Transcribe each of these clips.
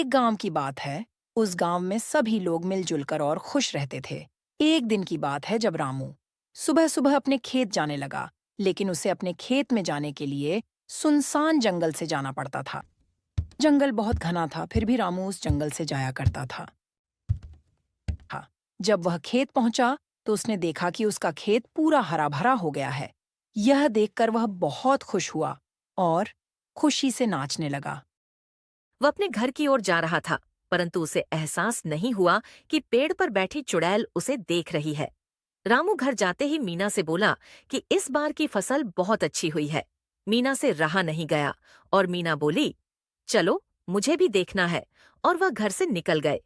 एक गांव की बात है। उस गांव में सभी लोग मिलजुल कर और खुश रहते थे। एक दिन की बात है जब रामू सुबह सुबह अपने खेत जाने लगा, लेकिन उसे अपने खेत में जाने के लिए सुनसान जंगल से जाना पड़ता था। जंगल बहुत घना था, फिर भी रामू उस जंगल से जाया करता था। हाँ, जब वह खेत पहुंचा तो उसने देखा कि उसका खेत पूरा हरा भरा हो गया है। यह देखकर वह बहुत खुश हुआ और खुशी से नाचने लगा। वह अपने घर की ओर जा रहा था, परंतु उसे एहसास नहीं हुआ कि पेड़ पर बैठी चुड़ैल उसे देख रही है। रामू घर जाते ही मीना से बोला कि इस बार की फसल बहुत अच्छी हुई है। मीना से रहा नहीं गया और मीना बोली, चलो मुझे भी देखना है, और वह घर से निकल गए।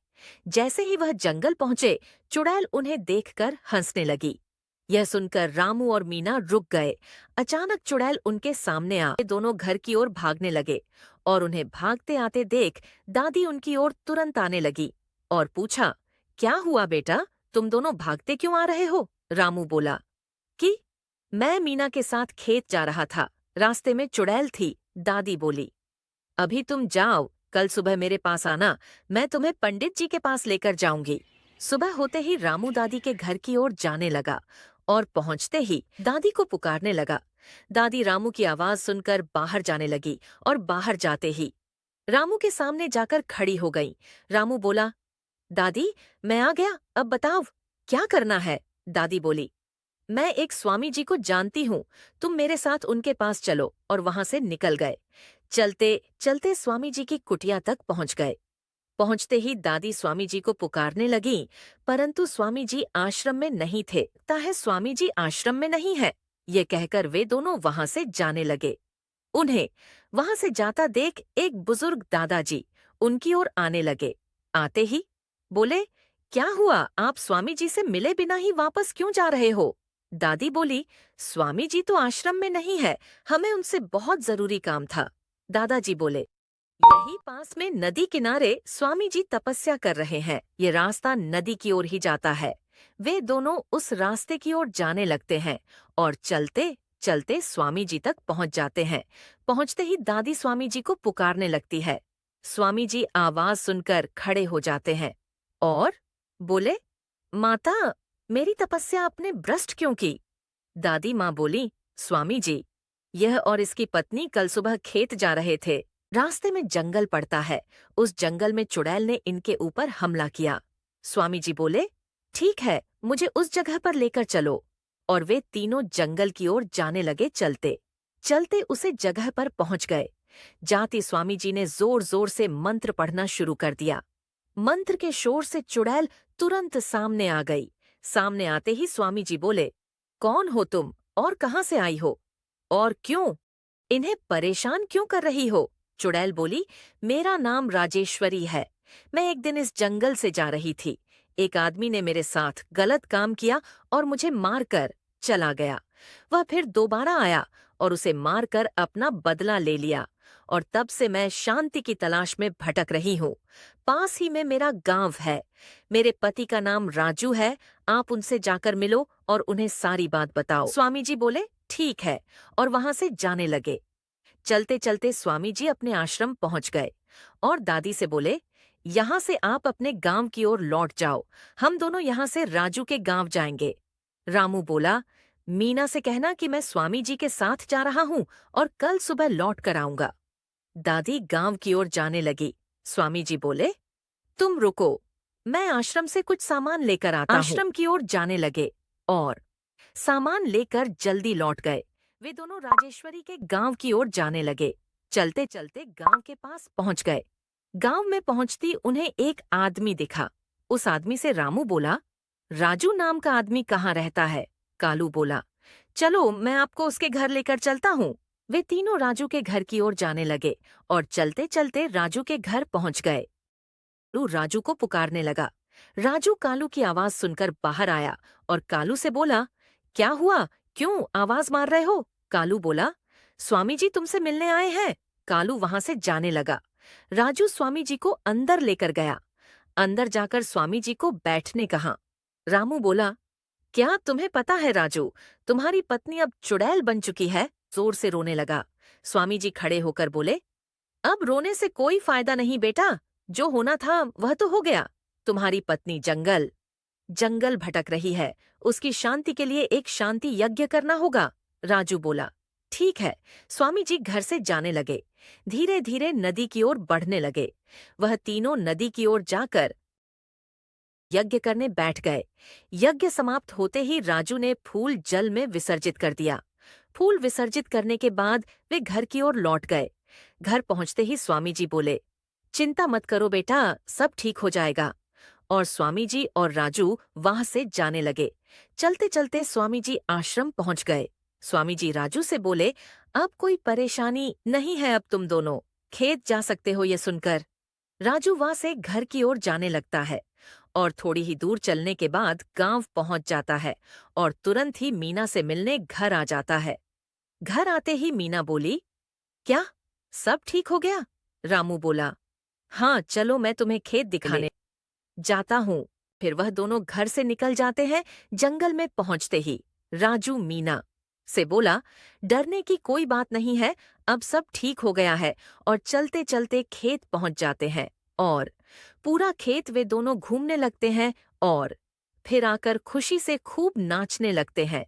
जैसे ही वह जंगल पहुंचे, चुड़ैल उन्हें देखकर हंसने लगी। यह सुनकर रामू और मीना रुक गए। अचानक चुड़ैल उनके सामने आ दोनों घर की ओर भागने लगे और उन्हें भागते आते देख दादी उनकी ओर तुरंत आने लगी और पूछा, क्या हुआ बेटा, तुम दोनों भागते क्यों आ रहे हो? रामू बोला कि मैं मीना के साथ खेत जा रहा था, रास्ते में चुड़ैल थी। दादी बोली, अभी तुम जाओ, कल सुबह मेरे पास आना, मैं तुम्हें पंडित जी के पास लेकर जाऊंगी। सुबह होते ही रामू दादी के घर की ओर जाने लगा और पहुंचते ही दादी को पुकारने लगा। दादी रामू की आवाज सुनकर बाहर जाने लगी और बाहर जाते ही रामू के सामने जाकर खड़ी हो गई। रामू बोला, दादी मैं आ गया, अब बताओ क्या करना है? दादी बोली, मैं एक स्वामी जी को जानती हूँ, तुम मेरे साथ उनके पास चलो, और वहां से निकल गए। चलते चलते स्वामी जी की कुटिया तक पहुंच गए। पहुंचते ही दादी स्वामी जी को पुकारने लगी, परंतु स्वामी जी आश्रम में नहीं थे। ताहे स्वामी जी आश्रम में नहीं है, ये कहकर वे दोनों वहां से जाने लगे। उन्हें वहां से जाता देख एक बुजुर्ग दादाजी उनकी ओर आने लगे। आते ही बोले, क्या हुआ, आप स्वामी जी से मिले बिना ही वापस क्यों जा रहे हो? दादी बोली, स्वामी जी तो आश्रम में नहीं है, हमें उनसे बहुत जरूरी काम था। दादाजी बोले, यही पास में नदी किनारे स्वामी जी तपस्या कर रहे हैं, ये रास्ता नदी की ओर ही जाता है। वे दोनों उस रास्ते की ओर जाने लगते हैं और चलते चलते स्वामी जी तक पहुंच जाते हैं। पहुंचते ही दादी स्वामी जी को पुकारने लगती है। स्वामी जी आवाज सुनकर खड़े हो जाते हैं और बोले, माता, मेरी तपस्या आपने भ्रष्ट क्यों की? दादी माँ बोली, स्वामी जी, यह और इसकी पत्नी कल सुबह खेत जा रहे थे। रास्ते में जंगल पड़ता है, उस जंगल में चुड़ैल ने इनके ऊपर हमला किया। स्वामी जी बोले, ठीक है, मुझे उस जगह पर लेकर चलो। और वे तीनों जंगल की ओर जाने लगे। चलते चलते उसे जगह पर पहुंच गए। जाते स्वामी जी ने जोर जोर से मंत्र पढ़ना शुरू कर दिया। मंत्र के शोर से चुड़ैल तुरंत सामने आ गई। सामने आते ही स्वामी जी बोले, कौन हो तुम और कहाँ से आई हो और क्यों? इन्हें परेशान क्यों कर रही हो? चुड़ैल बोली, मेरा नाम राजेश्वरी है। मैं एक दिन इस जंगल से जा रही थी। एक आदमी ने मेरे साथ गलत काम किया और मुझे मारकर चला गया। वह फिर दोबारा आया और उसे मारकर अपना बदला ले लिया, और तब से मैं शांति की तलाश में भटक रही हूँ। पास ही में मेरा गांव है। मेरे पति का नाम राजू है। आप उनसे जाकर मिलो और उन्हें सारी बात बताओ। स्वामी जी बोले, ठीक है, और वहां से जाने लगे। चलते चलते स्वामी जी अपने आश्रम पहुंच गए और दादी से बोले, यहाँ से आप अपने गांव की ओर लौट जाओ, हम दोनों यहाँ से राजू के गांव जाएंगे। रामू बोला, मीना से कहना कि मैं स्वामी जी के साथ जा रहा हूँ और कल सुबह लौट कर आऊंगा। दादी गांव की ओर जाने लगी। स्वामी जी बोले, तुम रुको, मैं आश्रम से कुछ सामान लेकर आता हूँ। आश्रम की ओर जाने लगे और सामान लेकर जल्दी लौट गए। वे दोनों राजेश्वरी के गांव की ओर जाने लगे। चलते चलते गांव के पास पहुंच गए। गांव में पहुंचती उन्हें एक आदमी दिखा। उस आदमी से रामू बोला, राजू नाम का आदमी कहाँ रहता है? कालू बोला, चलो मैं आपको उसके घर लेकर चलता हूँ। वे तीनों राजू के घर की ओर जाने लगे और चलते चलते राजू के घर पहुंच गए। कालू राजू को पुकारने लगा। राजू कालू की आवाज सुनकर बाहर आया और कालू से बोला, क्या हुआ, क्यों आवाज मार रहे हो? कालू बोला, स्वामी जी तुमसे मिलने आए हैं। कालू वहां से जाने लगा। राजू स्वामी जी को अंदर लेकर गया। अंदर जाकर स्वामी जी को बैठने कहा। रामू बोला, क्या तुम्हें पता है राजू, तुम्हारी पत्नी अब चुड़ैल बन चुकी है? जोर से रोने लगा। स्वामी जी खड़े होकर बोले, अब रोने से कोई फायदा नहीं बेटा, जो होना था वह तो हो गया। तुम्हारी पत्नी जंगल जंगल भटक रही है, उसकी शांति के लिए एक शांति यज्ञ करना होगा। राजू बोला, ठीक है। स्वामी जी घर से जाने लगे, धीरे धीरे नदी की ओर बढ़ने लगे। वह तीनों नदी की ओर जाकर यज्ञ करने बैठ गए। यज्ञ समाप्त होते ही राजू ने फूल जल में विसर्जित कर दिया। फूल विसर्जित करने के बाद वे घर की ओर लौट गए। घर पहुंचते ही स्वामी जी बोले, चिंता मत करो बेटा, सब ठीक हो जाएगा। और स्वामी जी और राजू वहां से जाने लगे। चलते चलते स्वामी जी आश्रम पहुंच गए। स्वामी जी राजू से बोले, अब कोई परेशानी नहीं है, अब तुम दोनों खेत जा सकते हो। ये सुनकर राजू वहां से घर की ओर जाने लगता है और थोड़ी ही दूर चलने के बाद गांव पहुंच जाता है और तुरंत ही मीना से मिलने घर आ जाता है। घर आते ही मीना बोली, क्या सब ठीक हो गया? रामू बोला, हाँ चलो मैं तुम्हें खेत दिखाने जाता हूँ। फिर वह दोनों घर से निकल जाते हैं। जंगल में पहुंचते ही राजू मीना से बोला, डरने की कोई बात नहीं है, अब सब ठीक हो गया है। और चलते चलते खेत पहुंच जाते हैं और पूरा खेत वे दोनों घूमने लगते हैं और फिर आकर खुशी से खूब नाचने लगते हैं।